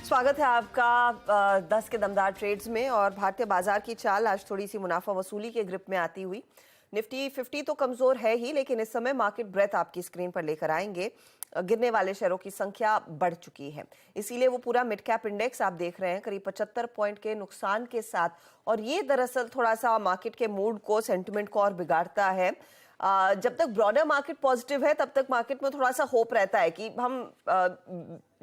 स्वागत है आपका 10 के दमदार ट्रेड्स में। और भारतीय बाजार की चाल आज थोड़ी सी मुनाफा वसूली के ग्रिप में आती हुई। निफ्टी 50 तो कमजोर है ही, लेकिन इस समय मार्केट ब्रेथ आपकी स्क्रीन पर लेकर आएंगे। गिरने वाले शेयरों की संख्या बढ़ चुकी है, इसीलिए वो पूरा मिड कैप इंडेक्स आप देख रहे हैं करीब 75 पॉइंट के नुकसान के साथ। और ये दरअसल थोड़ा सा मार्केट के मूड को, सेंटिमेंट को और बिगाड़ता है। जब तक ब्रॉडर मार्केट पॉजिटिव है तब तक मार्केट में थोड़ा सा होप रहता है कि हम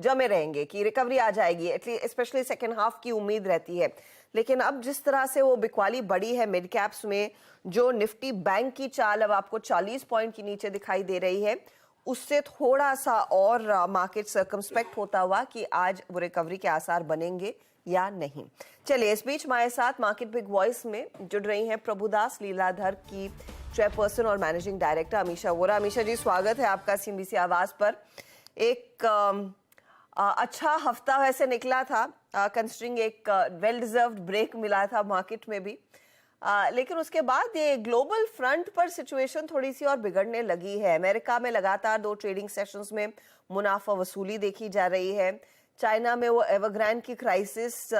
जमे रहेंगे, कि रिकवरी आ जाएगी, एटलीस्ट स्पेशली सेकेंड हाफ की उम्मीद रहती है। लेकिन अब जिस तरह से वो बिकवाली बढ़ी है मिड कैप्स में, जो निफ्टी बैंक की चाल अब आपको 40 पॉइंट के नीचे दिखाई दे रही है, उससे थोड़ा सा और मार्केट सर्कमस्पेक्ट होता हुआ कि आज वो रिकवरी के आसार बनेंगे या नहीं। चलिए, इस बीच हमारे साथ मार्केट बिग वॉइस में जुड़ रही हैं प्रभुदास लीलाधर की चेयरपर्सन और मैनेजिंग डायरेक्टर अमीषा वोरा। अमीषा जी, स्वागत है आपका सीएनबीसी आवाज पर। एक अच्छा हफ्ता वैसे निकला था, कंसिडरिंग एक वेल डिजर्व्ड ब्रेक मिला था मार्केट में भी, लेकिन उसके बाद ये ग्लोबल फ्रंट पर सिचुएशन थोड़ी सी और बिगड़ने लगी है। अमेरिका में लगातार 2 ट्रेडिंग सेशंस में मुनाफा वसूली देखी जा रही है। चाइना में वो एवरग्रांड की क्राइसिस,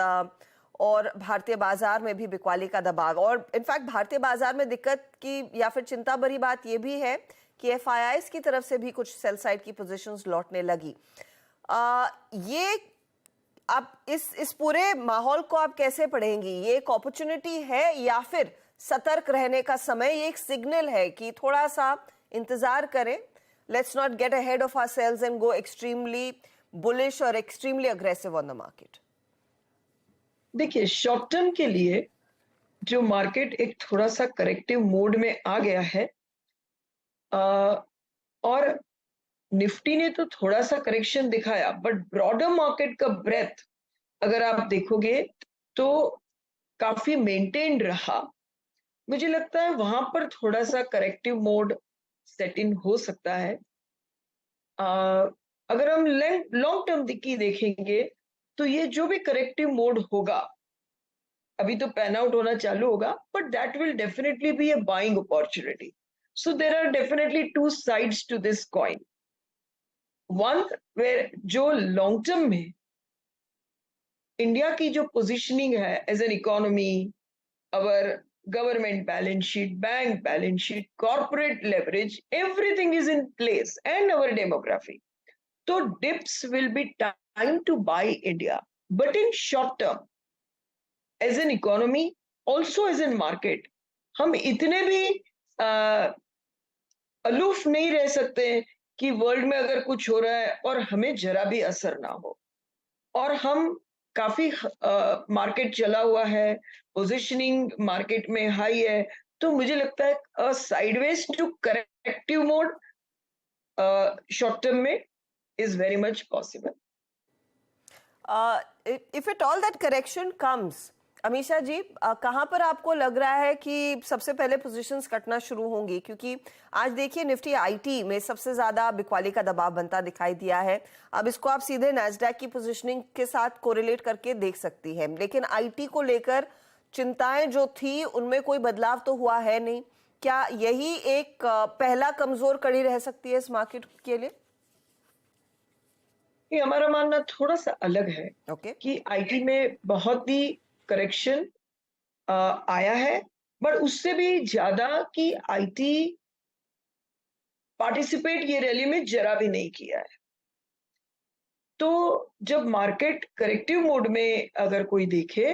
और भारतीय बाजार में भी बिकवाली का दबाव। और इनफैक्ट भारतीय बाजार में दिक्कत की या फिर चिंता भरी बात यह भी है कि एफआईआईज की तरफ से भी कुछ सेल साइड की पोजीशंस लौटने लगी। ये आप इस पूरे माहौल को आप कैसे पढ़ेंगी? ये एक अपॉर्चुनिटी है या फिर सतर्क रहने का समय? ये एक सिग्नल है कि थोड़ा सा इंतजार करें, let's not get ahead of ourselves and go extremely bullish और extremely aggressive on the market. देखिए, शॉर्ट टर्म के लिए जो मार्केट एक थोड़ा सा करेक्टिव मोड में आ गया है, और निफ्टी ने तो थोड़ा सा करेक्शन दिखाया, बट ब्रॉडर मार्केट का ब्रेथ अगर आप देखोगे तो काफी मेंटेन्ड रहा। मुझे लगता है वहां पर थोड़ा सा करेक्टिव मोड सेट इन हो सकता है। अगर हम लॉन्ग टर्म की देखेंगे तो ये जो भी करेक्टिव मोड होगा, अभी तो पैन आउट होना चालू होगा, but that will definitely be a buying opportunity. So there are definitely 2 sides to this coin. One where जो लॉन्ग टर्म में इंडिया की जो पोजीशनिंग है as an economy, our government balance sheet, bank balance sheet, corporate leverage, everything is in place, and our demography, तो dips will be time to buy India. But in short term, as an economy, also as in market, हम इतने भी aloof नहीं रह सकते कि world में अगर कुछ हो रहा है और हमें जरा भी असर ना हो। और हम काफी मार्केट चला हुआ है, पोजीशनिंग मार्केट में हाई है, तो मुझे लगता है sideways to corrective mode short term में is very much possible. If at all that correction comes, Amisha ji, कहां पर आपको लग रहा है कि सबसे पहले पोजीशंस कटना शुरू होंगी? क्योंकि आज देखिए निफ्टी आईटी में सबसे ज्यादा बिकवाली का दबाव बनता दिखाई दिया है। अब इसको आप सीधे नैस्डैक की पोजीशनिंग के साथ कोरिलेट करके देख सकती है, लेकिन आईटी को लेकर चिंताएं जो थी उनमें कोई बदलाव तो हुआ है नहीं। क्या यही एक पहला कमजोर कड़ी रह सकती है इस मार्केट के लिए? ये हमारा मानना थोड़ा सा अलग है। कि आईटी में बहुत ही करेक्शन आया है, बट उससे भी ज्यादा कि आईटी पार्टिसिपेट ये रैली में जरा भी नहीं किया है। तो जब मार्केट करेक्टिव मोड में अगर कोई देखे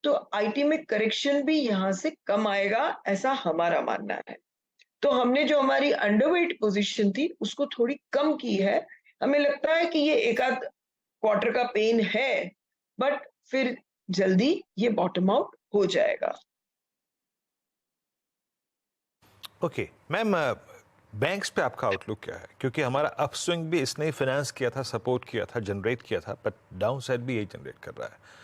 तो आईटी में करेक्शन भी यहां से कम आएगा, ऐसा हमारा मानना है। तो हमने जो हमारी अंडरवेट पोजीशन थी उसको थोड़ी कम की है। हमें लगता है कि ये एक आध क्वार्टर का पेन है, बट फिर जल्दी ये बॉटम आउट हो जाएगा। ओके मैम, बैंक्स पे आपका आउटलुक क्या है? क्योंकि हमारा अपस्विंग भी इसने फाइनेंस किया था, सपोर्ट किया था, जनरेट किया था, बट डाउन साइड भी यही जनरेट कर रहा है।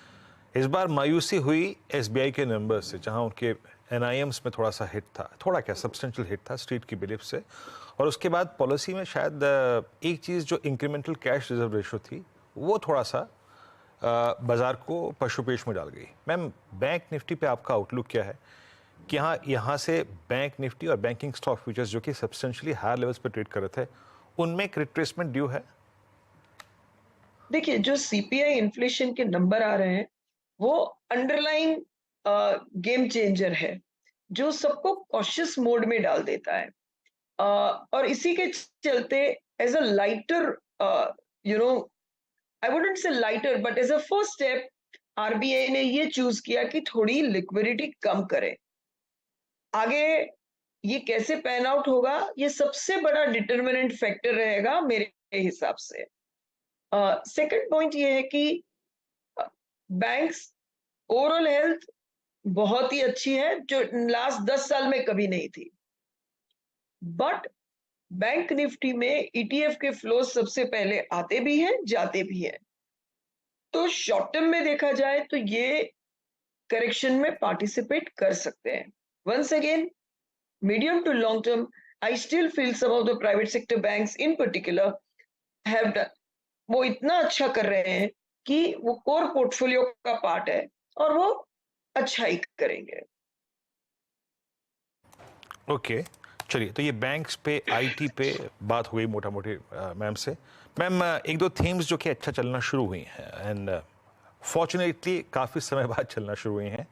इस बार मायूसी हुई एसबीआई के नंबर्स से, जहां उनके एनआईएम्स में थोड़ा सा हिट था, थोड़ा क्या सब्सटेंशियल हिट था स्ट्रीट की बिलीफ से। और उसके बाद पॉलिसी में शायद एक चीज़ जो इंक्रीमेंटल कैश रिजर्व रेशो थी वो थोड़ा सा बाजार को पशुपेश में डाल गई। मैम, बैंक निफ्टी पे आपका आउटलुक क्या है कि यहाँ से बैंक निफ्टी और बैंकिंग स्टॉक फ्यूचर्स जो कि सब्सटेंशियली हायर लेवल्स पे ट्रेड कर रहे थे, उनमें एक रिट्रेसमेंट ड्यू है? देखिए, जो सीपीआई इन्फ्लेशन के नंबर आ रहे हैं, वो अंडरलाइंग गेम चेंजर है, जो सबको कॉशियस मोड में डाल देता है। और इसी के चलते as a lighter, you know, I wouldn't say lighter, but as a first step RBI ने ये चूज किया कि थोड़ी लिक्विडिटी कम करे। आगे ये कैसे पैन आउट होगा, ये सबसे बड़ा डिटर्मिनेंट फैक्टर रहेगा मेरे हिसाब से। सेकंड पॉइंट ये है कि बैंक्स ओवरऑल हेल्थ बहुत ही अच्छी है, जो लास्ट 10 साल में कभी नहीं थी। बट बैंक निफ्टी में ईटीएफ के फ्लो सबसे पहले आते भी हैं, जाते भी हैं। तो शॉर्ट टर्म में देखा जाए तो ये करेक्शन में पार्टिसिपेट कर सकते हैं। Once again, medium to long term, I still feel some of the private sector banks in particular have done, वो इतना अच्छा कर रहे हैं कि वो कोर पोर्टफोलियो का पार्ट है और वो अच्छा ही करेंगे। ओके, चलिए, तो ये बैंक्स पे, आईटी पे बात हुई मोटा मोटी मैम से। मैम, एक दो थीम्स जो कि अच्छा चलना शुरू हुई हैं, एंड फॉर्चुनेटली काफ़ी समय बाद चलना शुरू हुई हैं।